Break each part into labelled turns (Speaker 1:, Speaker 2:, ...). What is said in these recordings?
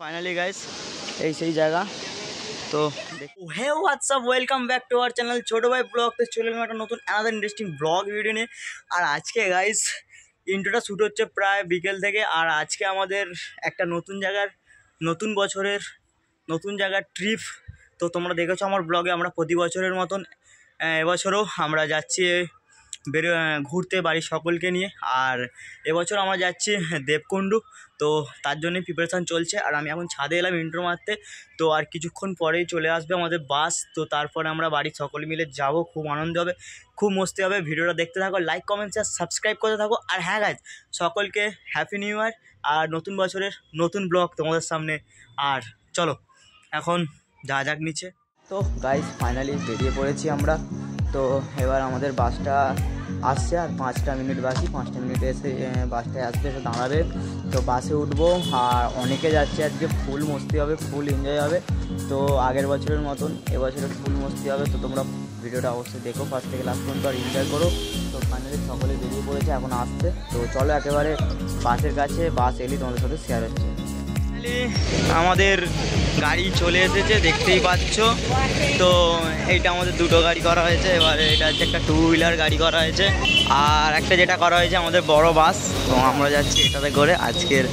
Speaker 1: Finally guys এই সেই জায়গা তো hey what's up welcome back to our channel ছোটো ভাই ব্লগ। তো চলে গেলাম একটা নতুন অ্যানাদার ইন্টারেস্টিং ব্লগ ভিডিও নিয়ে। আর আজকে গাইস ইন্ট্রোটা শ্যুট হচ্ছে প্রায় বিকেল থেকে। আর আজকে আমাদের একটা নতুন জায়গার ট্রিপ। তো তোমরা দেখেছো আমার ব্লগে, আমরা প্রতি বছরের মতন এবছরও আমরা যাচ্ছি ঘুরতে বাড়ির সকলকে নিয়ে। আর এবছর আমরা যাচ্ছি দেবকুণ্ডু। তো তার জন্যই প্রিপারেশান চলছে। আর আমি এখন ছাদে এলাম ইন্ট্রো মারতে। তো আর কিছুক্ষণ পরেই চলে আসবে আমাদের বাস। তো তারপরে আমরা বাড়ির সকলে মিলে যাব। খুব আনন্দ হবে, খুব মস্তি হবে। ভিডিওটা দেখতে থাকো, লাইক কমেন্ট শেয়ার সাবস্ক্রাইব করতে থাকো। আর হ্যাঁ গাইজ, সকলকে হ্যাপি নিউ ইয়ার আর নতুন বছরের নতুন ব্লগ তোমাদের সামনে। আর চলো এখন যা যাক নিচে। তো গাইজ ফাইনালি বেরিয়ে পড়েছি আমরা। তো এবার আমাদের বাসটা আসছে আর 5টা মিনিট বাকি। 5টা মিনিটে এসে বাসটায় আসবে, এসে দাঁড়াবে। তো বাসে উঠবো আর অনেকে যাচ্ছে আজকে। ফুল মস্তি হবে, ফুল এনজয় হবে। তো আগের বছরের মতন এবছরে ফুল মস্তি হবে। তো তোমরা ভিডিওটা অবশ্যই দেখো ফার্স্ট থেকে লাস্ট পর্যন্ত আর এনজয় করো। তো ফাইনালি সকলে বেরিয়ে পড়েছে, এখন আসছে। তো চলো একেবারে বাসের কাছে, বাস এলেই তোমাদের সাথে শেয়ার হচ্ছে। আমাদের গাড়ি চলে এসেছে, দেখতেই পাচ্ছ। তো এইটা আমাদের দুটো গাড়ি করা হয়েছে। এবারে এটা হচ্ছে একটা 2 হুইলার গাড়ি করা হয়েছে। আর একটা যেটা করা হয়েছে আমাদের বড় বাস। তো আমরা যাচ্ছি এটাতে করে আজকের।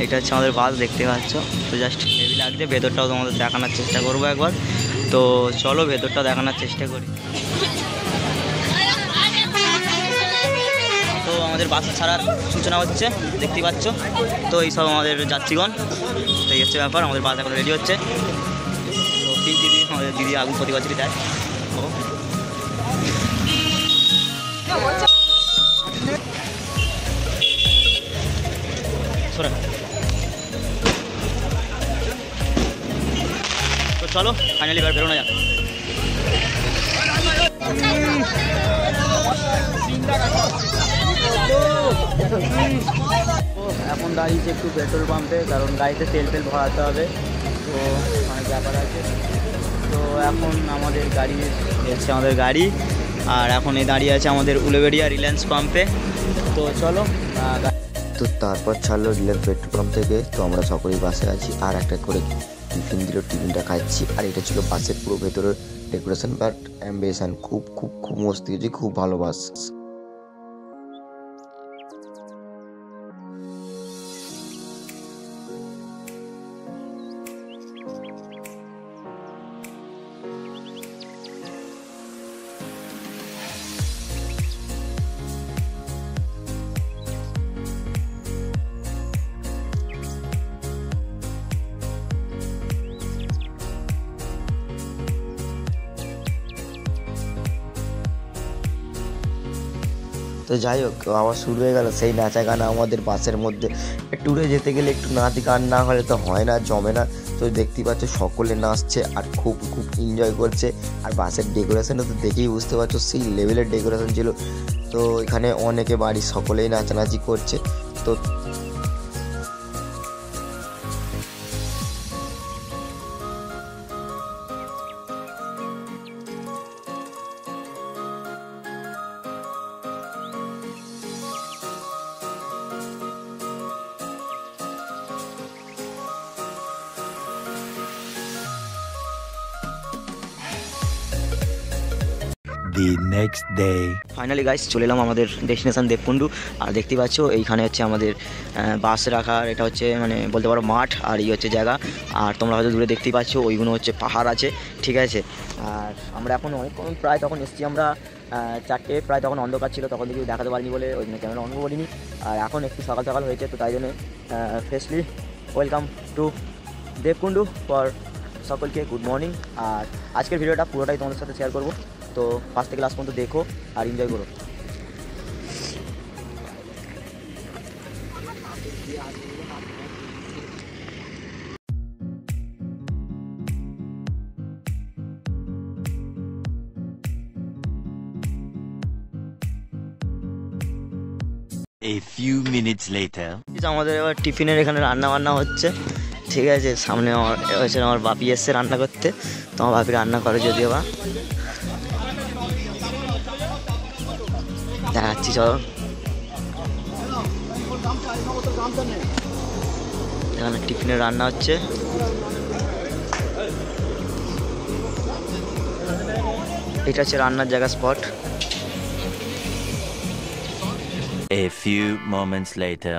Speaker 1: এটা হচ্ছে আমাদের বাস, দেখতে পাচ্ছ। তো জাস্ট হেভি লাগছে। ভেতরটাও তোমাদের দেখানোর চেষ্টা করবো একবার। তো চলো ভেতরটা দেখানোর চেষ্টা করি। তো আমাদের বাস ছাড়ার সূচনা হচ্ছে, দেখতেই পাচ্ছ। তো এইসব আমাদের যাত্রীগণ। তো এই হচ্ছে ব্যাপার, আমাদের বাস এখন রেডি হচ্ছে। তো দিদি, আমাদের দিদি আগুন প্রতি বছরই দেয়। তো চলো ফাইনালি এবার বেরোনো যাক। এখন দাঁড়িয়েছে একটু পেট্রোল পাম্পে, কারণ গাড়িতে তেল ভরাতে হবে। তো অনেক ব্যাপার আছে। তো এখন আমাদের গাড়ি এসছে, আমাদের গাড়ি। আর এখন এই দাঁড়িয়ে আছে আমাদের উলুবেড়িয়া রিলায়েন্স পাম্পে। তো চলো।
Speaker 2: তো তারপর ছাড়লো রিলায়েন্স পেট্রোল পাম্প থেকে। তো আমরা সকলেই বাসে আছি আর একটা করে টিফিন দিল, টিফিনটা খাচ্ছি। আর এটা ছিল বাসের পুরো ভেতরের ডেকোরেশন বাট অ্যাম্বিয়েশন খুব খুব খুব মস্তি হয়েছে, খুব ভালো বাস। তো যাই হোক, আবার শুরু হয়ে গেল সেই নাচা গানা আমাদের বাসের মধ্যে। ট্যুরে যেতে গেলে একটু নাচ গান না হলে তো হয় না, জমে না। তো দেখতেই পাচ্ছ সকলে নাচছে আর খুব খুব এনজয় করছে। আর বাসের ডেকোরেশনটা তো দেখেই বুঝতে পারছো সেই লেভেলের ডেকোরেশন ছিল। তো এখানে অনেকে বাড়ির সকলেই নাচানাচি করছে। তো
Speaker 3: The next day.
Speaker 1: Finally guys চলে এলাম আমাদের ডেস্টিনেশন দেবকুণ্ডু। আর দেখতে পাচ্ছ এইখানে হচ্ছে আমাদের বাস রাখার, এটা হচ্ছে মানে বলতে পারো মাঠ। আর এই হচ্ছে জায়গা। আর তোমরা হয়তো দূরে দেখতেই পাচ্ছ ওইগুলো হচ্ছে পাহাড় আছে, ঠিক আছে। আর আমরা এখন অনেকক্ষণ প্রায় তখন এসেছি আমরা 4টে প্রায়, তখন অন্ধকার ছিল, তখন কিছু দেখাতে পারিনি বলে ওই জন্য ক্যামেরা অন করিনি। আর এখন একটু সকাল সকাল হয়েছে, তো তাই জন্য ফ্রেশলি ওয়েলকাম টু দেবকুণ্ডু ফর সকলকে গুড মর্নিং। আর আজকের ভিডিওটা পুরোটাই তোমাদের সাথে শেয়ার করবো। তো ফার্স্ট থেকে লাস্ট পর্যন্ত দেখো আর এনজয় করো।
Speaker 3: A few minutes later.
Speaker 1: আমাদের এবার টিফিনের এখানে রান্না বান্না হচ্ছে, ঠিক আছে। সামনে আমার বাপি এসছে রান্না করতে। তো আমার বাপি রান্না করে যদিও বা দেখাচ্ছি, চলো। এখানে টিফিনে রান্না হচ্ছে। এটা হচ্ছে রান্নার জায়গা spot.
Speaker 3: A few moments later.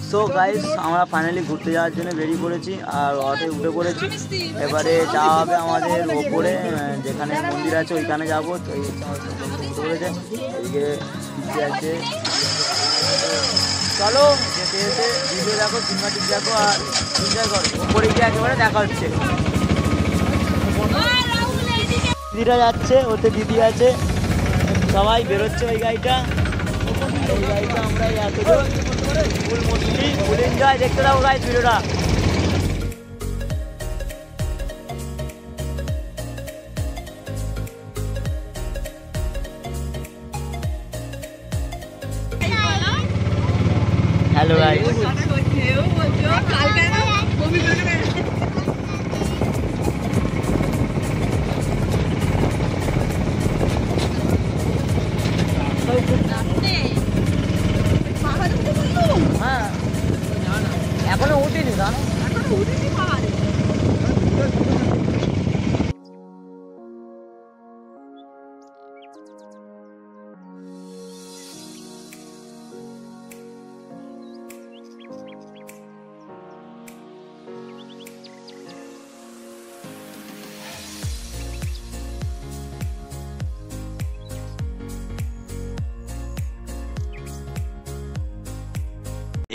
Speaker 1: So guys, আমরা ফাইনালি ঘুরতে যাওয়ার জন্য বেরিয়ে পড়েছি আর অটোয় উঠে পড়েছি। এবারে যাওয়া হবে আমাদের ওপরে, যেখানে মন্দির আছে ওইখানে যাবো। তো এই পড়েছে এইদিকে আছে। চলো যেতে যেতে ভিডিও দেখো, সিনেমাটিক দেখো আর এনজয় করো। ওপরে গিয়ে একেবারে দেখা হচ্ছে। দিদিরা যাচ্ছে, ওতে দিদি আছে, সবাই বেরোচ্ছে ওই গাড়িটা। এই গাড়িটা আমরা এতজন ফুল মস্তি ফুল এনজয়। দেখতে দাও গাইস ভিডিওটা। হ্যালো গাইস, হ্যাঁ এখনো উঠিনি জানো।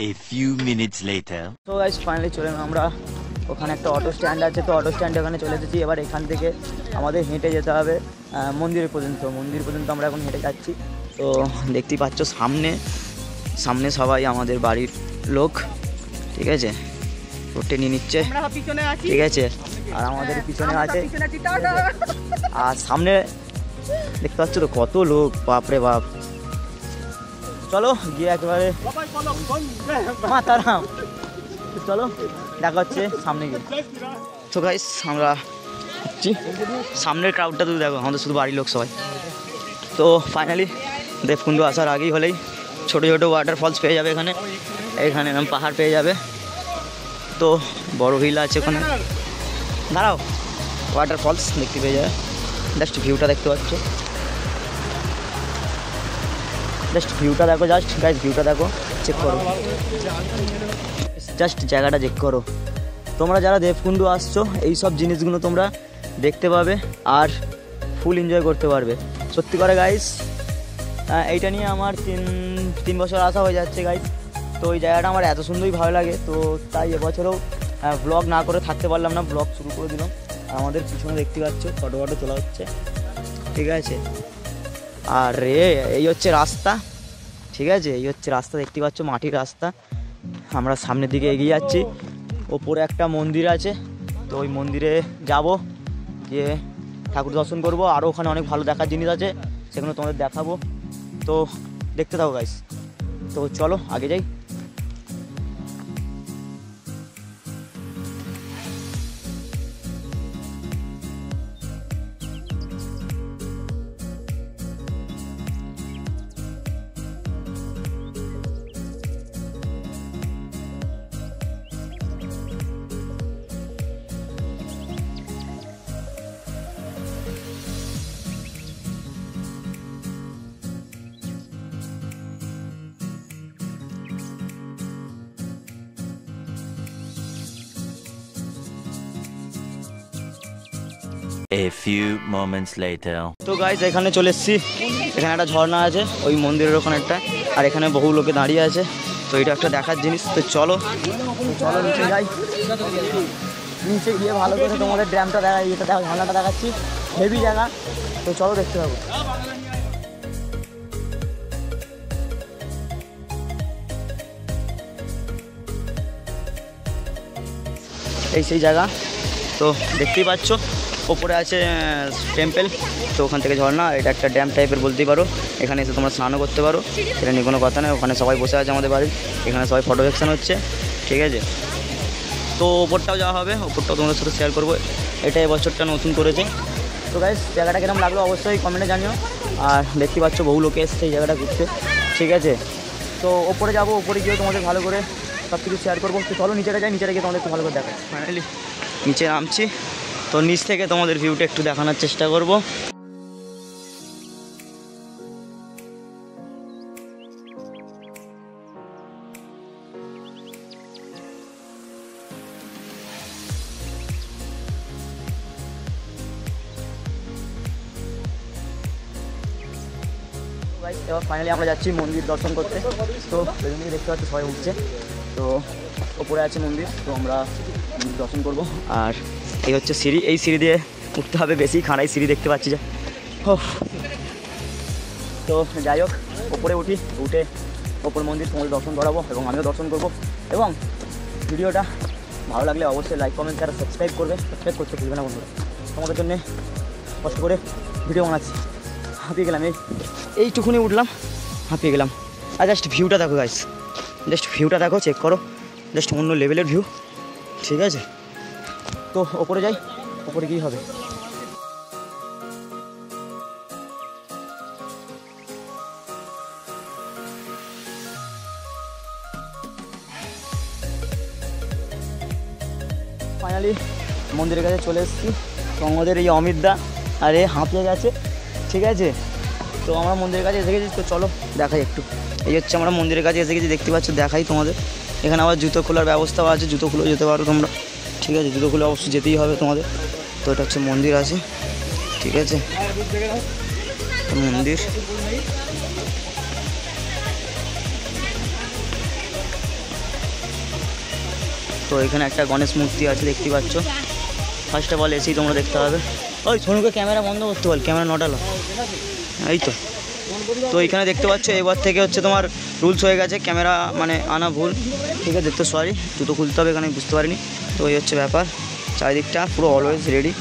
Speaker 3: A few minutes later.
Speaker 1: তো গাইস ফাইনালি চলে এলাম আমরা। ওখানে একটা অটো স্ট্যান্ড আছে, তো অটো স্ট্যান্ডে ওখানে চলে এসেছি। এবার এখান থেকে আমাদের হেঁটে যেতে হবে মন্দির পর্যন্ত আমরা এখন হেঁটে যাচ্ছি। তো দেখতেই পাচ্ছ সামনে সবাই আমাদের বাড়ির লোক, ঠিক আছে, রোডে নিয়ে নিচ্ছে, ঠিক আছে। আর আমাদের পিছনে আছে, আর সামনে দেখতে পাচ্ছ তো কত লোক, বাপরে বাপ। চলো গিয়ে একেবারে মাতারাম, চলো দেখা হচ্ছে সামনে গিয়ে। তো গাইস আমরা সামনের ক্রাউডটা তুই দেখো, আমাদের শুধু বাড়ির লোক সবাই। তো ফাইনালি দেবকুণ্ড আসার আগেই হলেই ছোটো ছোটো ওয়াটারফলস পেয়ে যাবে এখানে এরকম পাহাড় পেয়ে যাবে। তো বড় হিল আছে ওখানে, দাঁড়াও, ওয়াটারফলস দেখতে পেয়ে যাবে। জাস্ট ভিউটা দেখতে পাচ্ছ, জাস্ট ভিউটা দেখো, জাস্ট গাইস ভিউটা দেখো, চেক করো, জাস্ট জায়গাটা চেক করো। তোমরা যারা দেবকুণ্ড আসছো এই সব জিনিসগুলো তোমরা দেখতে পাবে আর ফুল এনজয় করতে পারবে। সত্যি করে গাইস, এইটা নিয়ে আমার তিন বছর আসা হয়ে যাচ্ছে গাইস। তো ওই জায়গাটা আমার এত সুন্দরই ভালো লাগে, তো তাই এবছরেও ব্লগ না করে থাকতে পারলাম না, ব্লগ শুরু করে দিলাম। আর আমাদের পিছনে দেখতে পাচ্ছ ফটো তোলা হচ্ছে, ঠিক আছে। আর এই হচ্ছে রাস্তা, ঠিক আছে, এই হচ্ছে রাস্তা, দেখতে পাচ্ছ মাটির রাস্তা। আমরা সামনের দিকে এগিয়ে যাচ্ছি। ওপরে একটা মন্দির আছে, তো ওই মন্দিরে যাব, গিয়ে ঠাকুর দর্শন করব। আরও ওখানে অনেক ভালো দেখার জিনিস আছে, সেগুলো তোমাদের দেখাবো। তো দেখতে থাকো গাইস। তো চলো আগে যাই।
Speaker 3: A few moments later.
Speaker 1: তো গাইস এখানে চলে এসেছি, এখানে একটা ঝর্ণা আছে ওই মন্দিরের ওখানে একটা, আর এখানে বহু লোকে দাঁড়িয়ে আছে। তো এটা একটা দেখার জিনিস। তো চলো নিচে যাই, নিচে গিয়ে ভালো করে তোমাদের ড্যামটা দেখা, এটা দেখা, ঝর্ণাটা দেখাচ্ছি, হেভি জায়গা। তো চলো দেখতে পাবো। এই সেই জায়গা, তো দেখতেই পাচ্ছ ওপরে আছে টেম্পল, তো ওখান থেকে ঝর্ণা। এটা একটা ড্যাম টাইপের বলতেই পারো। এখানে এসে তোমরা স্নানও করতে পারো, এটা নিয়ে কোনো কথা নেই। ওখানে সবাই বসে আছে আমাদের বাড়ির, এখানে সবাই ফটো সেকশন হচ্ছে, ঠিক আছে। তো ওপরটাও যাওয়া হবে, ওপরটাও তোমাদের সাথে শেয়ার করবো। এটা এবছরটা নতুন করেছে। তো গাইস জায়গাটা কিরকম লাগলো অবশ্যই কমেন্টে জানিও। আর দেখতে পাচ্ছ বহু লোকে এসছে এই জায়গাটা ঘুরতে, ঠিক আছে। তো ওপরে যাবো, ওপরে গিয়ে তোমাদের ভালো করে সব কিছু শেয়ার করবো। তো চলো নিচেটা যাই, নিচেটা গিয়ে তোমাদের একটু ভালো করে দেখাই। ফাইনালি নিচে নামছি, তো নিচ থেকে তোমাদের ভিউটা একটু দেখানোর চেষ্টা করবো। এবার ফাইনালি আমরা যাচ্ছি মন্দির দর্শন করতে। তো পেছন দিকে দেখতে পাচ্ছি সবাই উঠছে, তো ওপরে আছে মন্দির, তো আমরা মন্দির দর্শন করব। আর এই হচ্ছে সিঁড়ি, এই সিঁড়ি দিয়ে উঠতে হবে, বেশি খাড়াই সিঁড়ি দেখতে পাচ্ছি যে। তো যাই হোক, ওপরে উঠে ওপর মন্দির তোমাদের দর্শন করাবো এবং আমিও দর্শন করব। এবং ভিডিওটা ভালো লাগলে অবশ্যই লাইক কমেন্ট আর সাবস্ক্রাইব করতে ভুলবে না বন্ধুরা। তোমাদের জন্যে কষ্ট করে ভিডিও বানাচ্ছি। হাঁপিয়ে গেলাম, এইটুকুনি উঠলাম, হাঁপিয়ে গেলাম। আর জাস্ট ভিউটা দেখো গাইস, জাস্ট ভিউটা দেখো, চেক করো, জাস্ট অন্য লেভেলের ভিউ, ঠিক আছে? তো ওপরে যাই, ওপরে কী হবে। ফাইনালি মন্দিরের কাছে চলে এসেছি। তো আমাদের এই অমিতদা আরে হাঁপিয়ে গেছে, ঠিক আছে? তো আমরা মন্দিরের কাছে এসে গেছি, তো চলো দেখাই একটু। এই হচ্ছে আমরা মন্দিরের কাছে এসে গেছি, দেখতে পাচ্ছ, দেখাই তোমাদের। এখানে আবার জুতো খোলার ব্যবস্থাও আছে, জুতো খুলে যেতে পারো তোমরা, ঠিক আছে? জুতো খুলে অবশ্যই যেতেই হবে তোমাদের। তো এটা হচ্ছে মন্দির আছে, ঠিক আছে? মন্দির তো এখানে একটা গণেশ মূর্তি আছে, দেখতে পাচ্ছ। ফার্স্ট অফ অল এসেই তোমরা দেখতে হবে। ওই সোনুকে ক্যামেরা বন্ধ করতে বল, ক্যামেরা নটালো, এই তো। তো এখানে দেখতে পাচ্ছ, এবার থেকে হচ্ছে তোমার রুলস হয়ে গেছে, ক্যামেরা মানে আনা ভুল, ঠিক আছে? তো সরি, জুতো খুলতে হবে, এখানে বুঝতে পারিনি। তো এই হচ্ছে ব্যাপার, চারিদিকটা পুরো অলওয়েজ রেডি।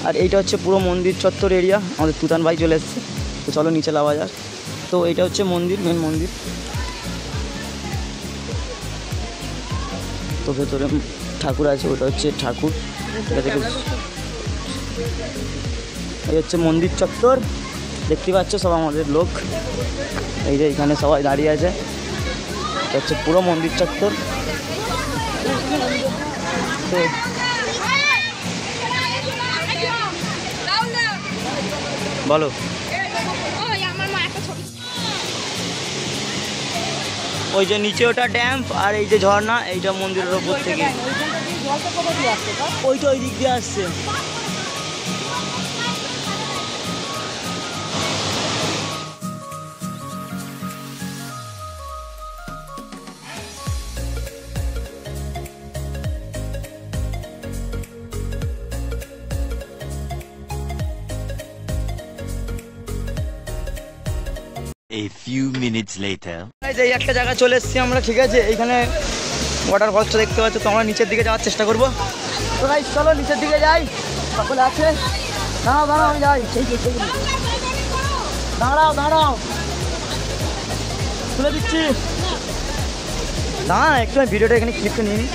Speaker 1: আর এইটা হচ্ছে পুরো মন্দির চত্বর এরিয়া। আমাদের তুতান ভাই চলে এসছে, তো চলো নিচে যাওয়া যাক। তো এইটা হচ্ছে মন্দির, মেন মন্দির। তো ভেতরে ঠাকুর আছে, ওটা হচ্ছে ঠাকুর, এটা থেকে। এই হচ্ছে মন্দির চত্বর, দেখতে পাচ্ছ সব আমাদের লোক, এই যে এখানে সবাই দাঁড়িয়ে আছে। এটা হচ্ছে পুরো মন্দির চত্বর। তো বলো, ওই যে নিচে ওটা ড্যাম, আর এই যে ঝর্ণা, এইটা মন্দিরের ওপর থেকে, ওইটা ওই দিক দিয়ে আসছে।
Speaker 3: A few minutes later.
Speaker 1: এই একটা জায়গা চলে এসেছি আমরা, ঠিক আছে? এইখানে ওয়াটার ফলসটা দেখতে পাচ্ছ। তো আমরা নিচের দিকে যাওয়ার চেষ্টা করবো। তো ভাই চলো নিচের দিকে যাই, সকলে আছে। দাঁড়াও আমি যাই, দাঁড়াও তুলে দিচ্ছি। দাঁড়া একটু, আমি ভিডিওটা এখানে ক্লিপটা নিয়ে নিই।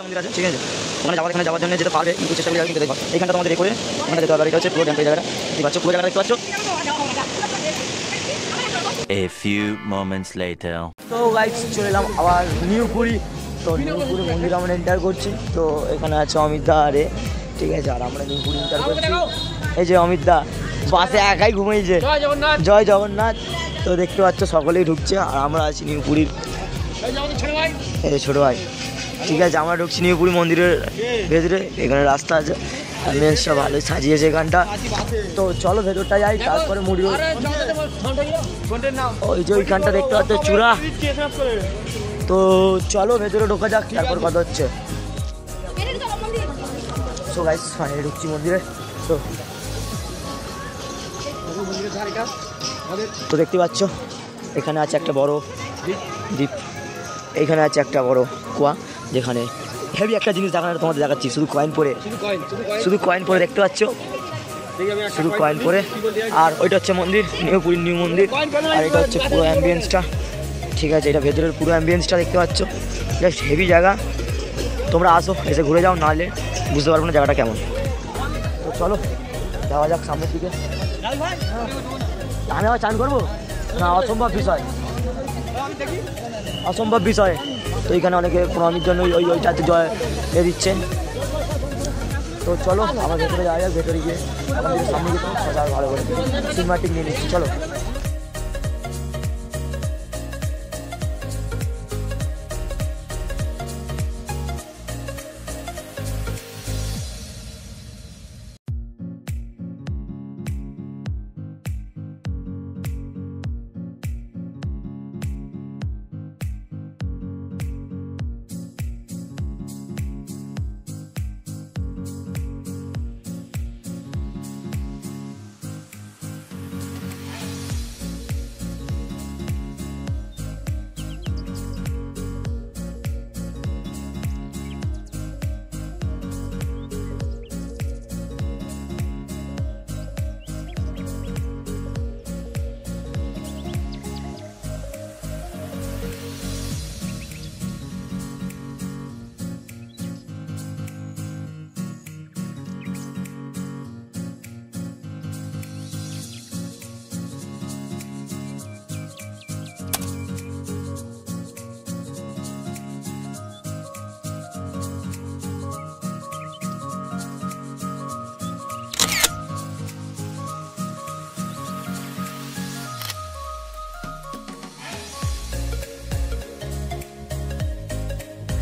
Speaker 1: মন্দির আছে, ঠিক আছে? এখানে যাওয়ার জন্য যেতে পারবে, কিন্তু চেষ্টা করে কিন্তু দেখো এইখানটা তোমাদের করে ওখানে যেতে হবে। এটা হচ্ছে পুরো ড্যাম্পের জায়গাটা, দেখতে পাচ্ছ, পুরো জায়গাটা দেখতে পাচ্ছ।
Speaker 3: A few moments later.
Speaker 1: তো গাইস চলে এলাম আবার নিউ পুরী। তো নিউ পুরী মন্দির আমরা এন্টার করছি। তো এখানে আছে অমিতদা আরে, ঠিক আছে? আর আমরা নিউ পুরী এন্টার করছি। এই যে অমিতদা বাসে একাই ঘুমিয়েছে, জয় জগন্নাথ। তো দেখতে পাচ্ছ সকলেই ঢুকছে, আর আমরা আছি নিউ পুরীর, এই যে ছোটো ভাই, ঠিক আছে? আমরা ঢুকছি নিউ পুরী মন্দিরের ভেতরে। এখানে রাস্তা আছে, সব ভালোই সাজিয়েছে এখানটা। তো চলো ভেতরটা যাই, তারপরে মুড়ি। ওই যে ওইখানটা দেখতে পাচ্ছ চূড়া। তো চলো ভেতরে ঢোকা যাক, তারপর কথা হচ্ছে। সো গাইস ফাইনালি ঢুকছি মন্দিরে। তো দেখতে পাচ্ছ এখানে আছে একটা বড় দ্বীপ, এইখানে আছে একটা বড় কুয়া, যেখানে হেভি একটা জিনিস দেখানো তোমাদের দেখাচ্ছি। শুধু কয়েন পরে দেখতে পাচ্ছ, শুধু কয়েন পরে। আর ওইটা হচ্ছে মন্দির, নিউ পুরী নিউ মন্দির। আর এটা হচ্ছে পুরো অ্যাম্বিয়েন্সটা,
Speaker 4: ঠিক আছে, এটা ভেতরের পুরো অ্যাম্বিয়েন্সটা দেখতে পাচ্ছ, জাস্ট হেভি জায়গা। তোমরা আসো, এসে ঘুরে যাও, নাহলে বুঝতে পারবো না জায়গাটা কেমন। তো চলো যাওয়া যাক সামনের দিকে। আমি আবার চান করবো না, অসম্ভব বিষয়, অসম্ভব বিষয়। তো এখানে অনেকে প্রণামীর জন্য ওইটাতে জয় দিচ্ছে। তো চলো আমার ভেতরে যাওয়া যাক, ভেতরে গিয়ে আমাদের সামনে গিয়ে সবাই ভালো করে সিনেমাটিক নিয়ে নিচ্ছি, চলো।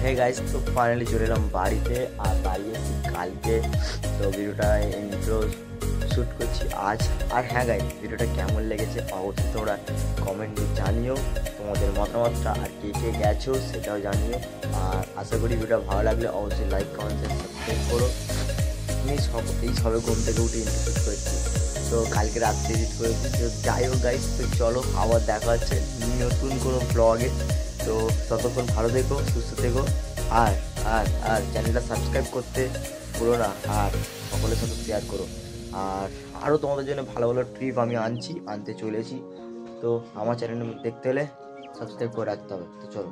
Speaker 2: হে গাইস, তো ফাইনালি চলে এলাম বাড়িতে। আর বাড়ি এসে কালকে তো ভিডিওটা ইন্ট্রো শ্যুট করছি আজ। আর হ্যাঁ গাইস, ভিডিওটা কেমন লেগেছে অবশ্যই তোমরা কমেন্টে জানিও তোমাদের মতামতটা, আর কে কে গেছো সেটাও জানিও। আর আশা করি ভিডিওটা ভালো লাগলে অবশ্যই লাইক, কমেন্ট, সাবস্ক্রাইব করো। আমি এই সবে ঘুম থেকে উঠে ইন্ট্রো শ্যুট করেছি, তো কালকে রাত্রে এডিট করেছি। তো যাই হোক গাইস, তো চলো আবার দেখা হচ্ছে নতুন কোনো ব্লগে। তো ততক্ষণ ভালো থেকো, সুস্থ থেকো, আর আর আর চ্যানেলটা সাবস্ক্রাইব করতে ভুলো না, আর সকলের সাথে শেয়ার করো। আর আরও তোমাদের জন্য ভালো ভালো ট্রিপ আমি আনতে চলেছি। তো আমার চ্যানেল দেখতে হলে সাবস্ক্রাইব করে রাখতে হবে। তো চলো।